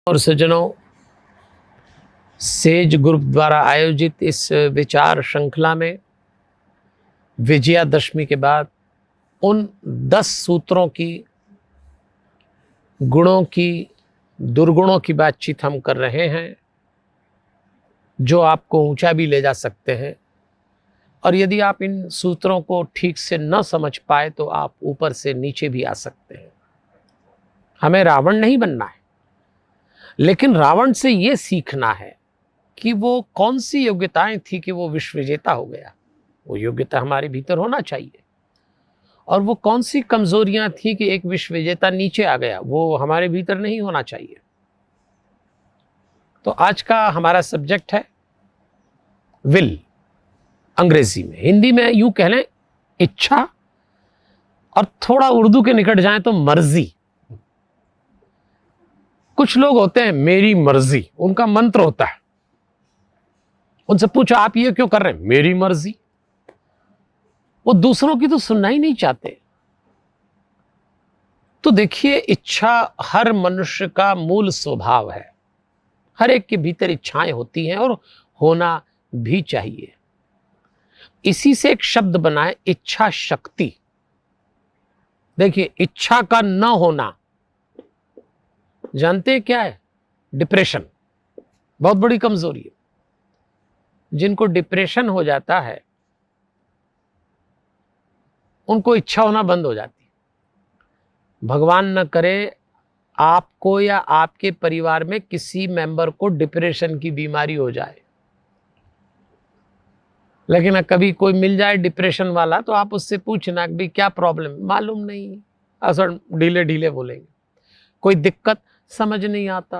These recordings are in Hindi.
और सज्जनों, सेज ग्रुप द्वारा आयोजित इस विचार श्रृंखला में विजयादशमी के बाद उन 10 सूत्रों की, गुणों की, दुर्गुणों की बातचीत हम कर रहे हैं जो आपको ऊंचा भी ले जा सकते हैं। और यदि आप इन सूत्रों को ठीक से न समझ पाए तो आप ऊपर से नीचे भी आ सकते हैं। हमें रावण नहीं बनना है, लेकिन रावण से ये सीखना है कि वो कौन सी योग्यताएं थी कि वो विश्व विजेता हो गया। वो योग्यता हमारे भीतर होना चाहिए। और वो कौन सी कमजोरियां थी कि एक विश्व विजेता नीचे आ गया, वो हमारे भीतर नहीं होना चाहिए। तो आज का हमारा सब्जेक्ट है विल, अंग्रेजी में। हिंदी में यूं कह लें इच्छा, और थोड़ा उर्दू के निकट जाएं तो मर्जी। कुछ लोग होते हैं मेरी मर्जी, उनका मंत्र होता है। उनसे पूछो आप ये क्यों कर रहे हैं? मेरी मर्जी। वो दूसरों की तो सुनना ही नहीं चाहते। तो देखिए, इच्छा हर मनुष्य का मूल स्वभाव है। हर एक के भीतर इच्छाएं होती हैं और होना भी चाहिए। इसी से एक शब्द बनाए, इच्छा शक्ति। देखिए, इच्छा का न होना जानते हैं क्या है? डिप्रेशन। बहुत बड़ी कमजोरी है। जिनको डिप्रेशन हो जाता है उनको इच्छा होना बंद हो जाती है। भगवान न करे आपको या आपके परिवार में किसी मेंबर को डिप्रेशन की बीमारी हो जाए, लेकिन कभी कोई मिल जाए डिप्रेशन वाला तो आप उससे पूछना कि क्या प्रॉब्लम, मालूम नहीं, असर ढीले ढीले बोलेंगे। कोई दिक्कत समझ नहीं आता,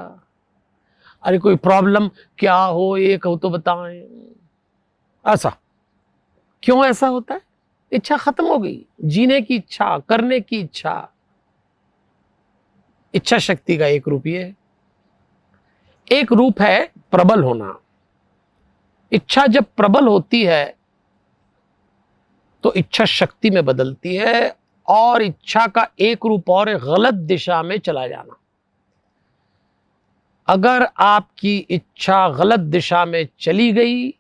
अरे कोई प्रॉब्लम क्या हो, एक हो तो बताएं। ऐसा क्यों ऐसा होता है? इच्छा खत्म हो गई। जीने की इच्छा, करने की इच्छा। इच्छा शक्ति का एक रूप ये है। एक रूप है प्रबल होना। इच्छा जब प्रबल होती है तो इच्छा शक्ति में बदलती है। और इच्छा का एक रूप और गलत दिशा में चला जाना। अगर आपकी इच्छा गलत दिशा में चली गई,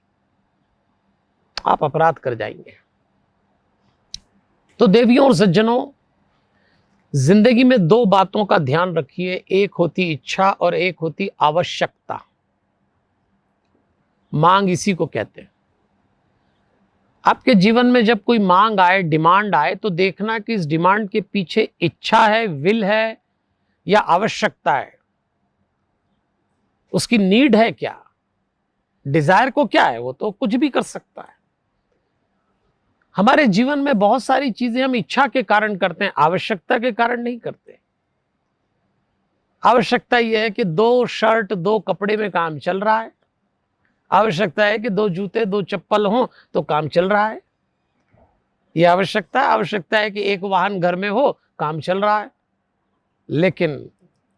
आप अपराध कर जाएंगे। तो देवियों और सज्जनों, जिंदगी में 2 बातों का ध्यान रखिए। एक होती इच्छा और एक होती आवश्यकता। मांग इसी को कहते हैं। आपके जीवन में जब कोई मांग आए, डिमांड आए, तो देखना कि इस डिमांड के पीछे इच्छा है, विल है या आवश्यकता है। उसकी नीड है क्या? डिजायर को क्या है? वो तो कुछ भी कर सकता है। हमारे जीवन में बहुत सारी चीजें हम इच्छा के कारण करते हैं, आवश्यकता के कारण नहीं करते। आवश्यकता यह है कि 2 शर्ट 2 कपड़े में काम चल रहा है। आवश्यकता है कि 2 जूते 2 चप्पल हों तो काम चल रहा है। यह आवश्यकता है। आवश्यकता है कि 1 वाहन घर में हो, काम चल रहा है। लेकिन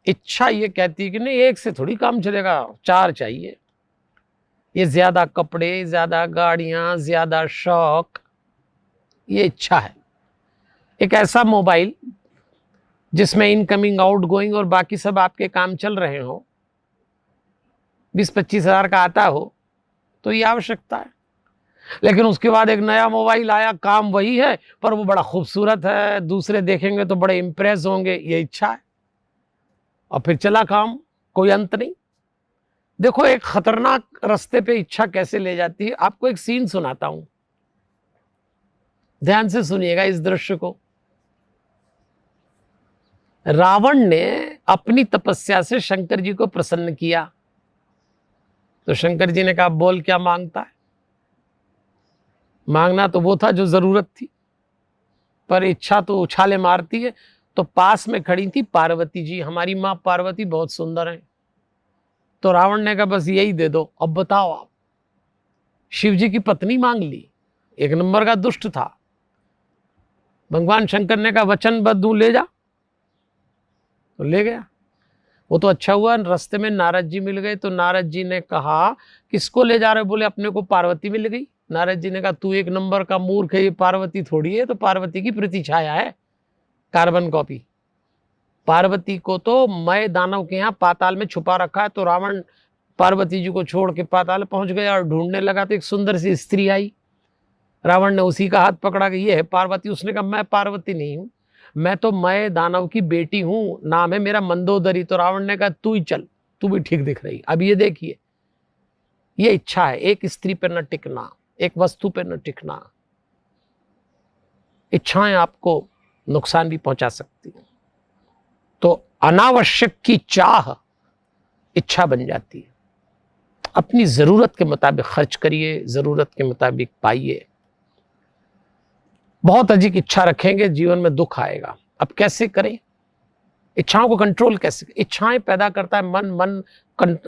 इच्छा ये कहती है कि नहीं, 1 से थोड़ी काम चलेगा, 4 चाहिए। ये ज्यादा कपड़े, ज्यादा गाड़ियां, ज्यादा शौक, ये इच्छा है। एक ऐसा मोबाइल जिसमें इनकमिंग, आउटगोइंग और बाकी सब आपके काम चल रहे हो, 20-25 हजार का आता हो, तो ये आवश्यकता है। लेकिन उसके बाद एक नया मोबाइल आया, काम वही है पर वो बड़ा खूबसूरत है, दूसरे देखेंगे तो बड़े इंप्रेस होंगे, ये इच्छा है। और फिर चला काम, कोई अंत नहीं। देखो, एक खतरनाक रास्ते पे इच्छा कैसे ले जाती है। आपको एक सीन सुनाता हूं, ध्यान से सुनिएगा इस दृश्य को। रावण ने अपनी तपस्या से शंकर जी को प्रसन्न किया, तो शंकर जी ने कहा, बोल क्या मांगता है? मांगना तो वो था जो जरूरत थी, पर इच्छा तो उछाले मारती है। तो पास में खड़ी थी पार्वती जी। हमारी मां पार्वती बहुत सुंदर है। तो रावण ने कहा, बस यही दे दो, अब बताओ आप। शिव जी की पत्नी मांग ली, 1 नंबर का दुष्ट था। भगवान शंकर ने कहा, वचनबद्ध हूं, ले जा। तो ले गया। वो तो अच्छा हुआ, रास्ते में नारद जी मिल गए। तो नारद जी ने कहा, किसको ले जा रहे? बोले, अपने को पार्वती मिल गई। नारद जी ने कहा, तू 1 नंबर का मूर्ख है, ये पार्वती थोड़ी है। तो पार्वती की प्रतिछाया है, कार्बन कॉपी। पार्वती को तो मैं दानव के यहाँ पाताल में छुपा रखा है, तो रावण पार्वती जी को छोड़ के पाताल पहुंच गया और ढूंढने लगा, तो एक सुंदर सी स्त्री आई। रावण ने उसी का हाथ पकड़ा कि ये है पार्वती। उसने कहा मैं पार्वती नहीं हूं, मैं तो मैं दानव की बेटी हूं, नाम है मेरा मंदोदरी। तो रावण ने कहा तू ही चल, तू भी ठीक दिख रही। अब ये देखिए, ये इच्छा है, एक स्त्री पर न टिकना, एक वस्तु पर न टिकना। इच्छाएं आपको नुकसान भी पहुंचा सकती हैं। तो अनावश्यक की चाह इच्छा बन जाती है। अपनी जरूरत के मुताबिक खर्च करिए, जरूरत के मुताबिक पाइए। बहुत अधिक इच्छा रखेंगे, जीवन में दुख आएगा। अब कैसे करें? इच्छाओं को कंट्रोल कैसे? इच्छाएं पैदा करता है मन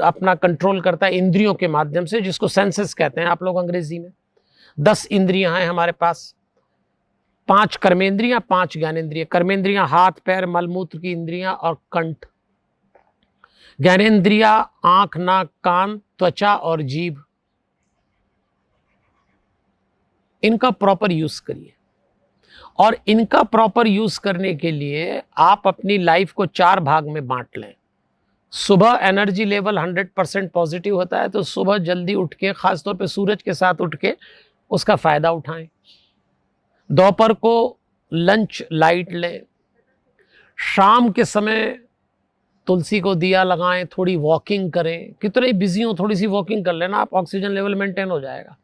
अपना कंट्रोल करता है इंद्रियों के माध्यम से, जिसको सेंसेस कहते हैं आप लोग अंग्रेजी में। 10 इंद्रियां हैं हमारे पास, 5 कर्मेंद्रियां, 5 ज्ञानेंद्रिय। कर्मेंद्रियां हाथ पैर मलमूत्र की इंद्रियां और कंठ। ज्ञानेंद्रिया आंख नाक कान त्वचा और जीभ। इनका प्रॉपर यूज करिए। और इनका प्रॉपर यूज करने के लिए आप अपनी लाइफ को 4 भाग में बांट लें। सुबह एनर्जी लेवल 100% पॉजिटिव होता है, तो सुबह जल्दी उठ के, खासतौर पे सूरज के साथ उठ के उसका फायदा उठाएं। दोपहर को लंच लाइट लें। शाम के समय तुलसी को दिया लगाएं, थोड़ी वॉकिंग करें। कितने बिजी हो, थोड़ी सी वॉकिंग कर लेना, आप ऑक्सीजन लेवल मेंटेन हो जाएगा।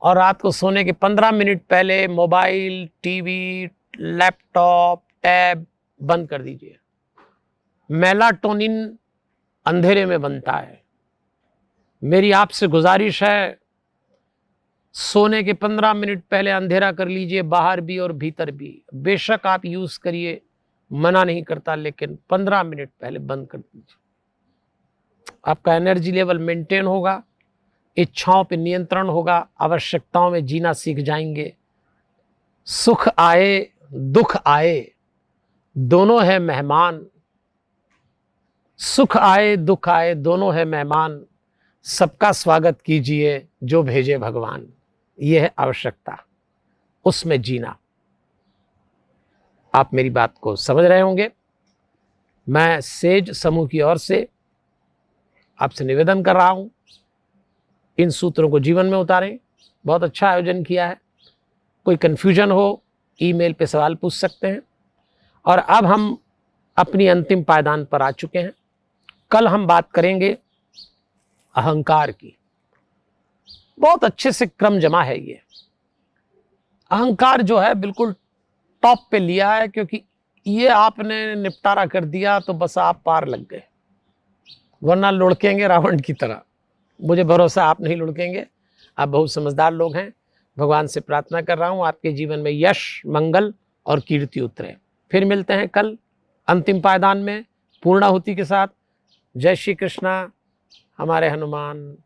और रात को सोने के 15 मिनट पहले मोबाइल, टीवी, लैपटॉप, टैब बंद कर दीजिए। मेलाटोनिन अंधेरे में बनता है। मेरी आपसे गुजारिश है, सोने के 15 मिनट पहले अंधेरा कर लीजिए, बाहर भी और भीतर भी। बेशक आप यूज करिए, मना नहीं करता, लेकिन 15 मिनट पहले बंद कर दीजिए। आपका एनर्जी लेवल मेंटेन होगा, इच्छाओं पे नियंत्रण होगा, आवश्यकताओं में जीना सीख जाएंगे। सुख आए दुख आए दोनों है मेहमान, सुख आए दुख आए दोनों है मेहमान, सबका स्वागत कीजिए जो भेजे भगवान। यह है आवश्यकता, उसमें जीना। आप मेरी बात को समझ रहे होंगे। मैं सेज समूह की ओर से आपसे निवेदन कर रहा हूं, इन सूत्रों को जीवन में उतारें। बहुत अच्छा आयोजन किया है। कोई कन्फ्यूजन हो, ईमेल पे सवाल पूछ सकते हैं। और अब हम अपनी अंतिम पायदान पर आ चुके हैं। कल हम बात करेंगे अहंकार की। बहुत अच्छे से क्रम जमा है ये। अहंकार जो है बिल्कुल टॉप पे लिया है, क्योंकि ये आपने निपटारा कर दिया तो बस आप पार लग गए, वरना लुढ़केंगे रावण की तरह। मुझे भरोसा आप नहीं लुढ़केंगे, आप बहुत समझदार लोग हैं। भगवान से प्रार्थना कर रहा हूं आपके जीवन में यश, मंगल और कीर्ति उतरे। फिर मिलते हैं कल अंतिम पायदान में पूर्णाहुति के साथ। जय श्री कृष्णा, हमारे हनुमान।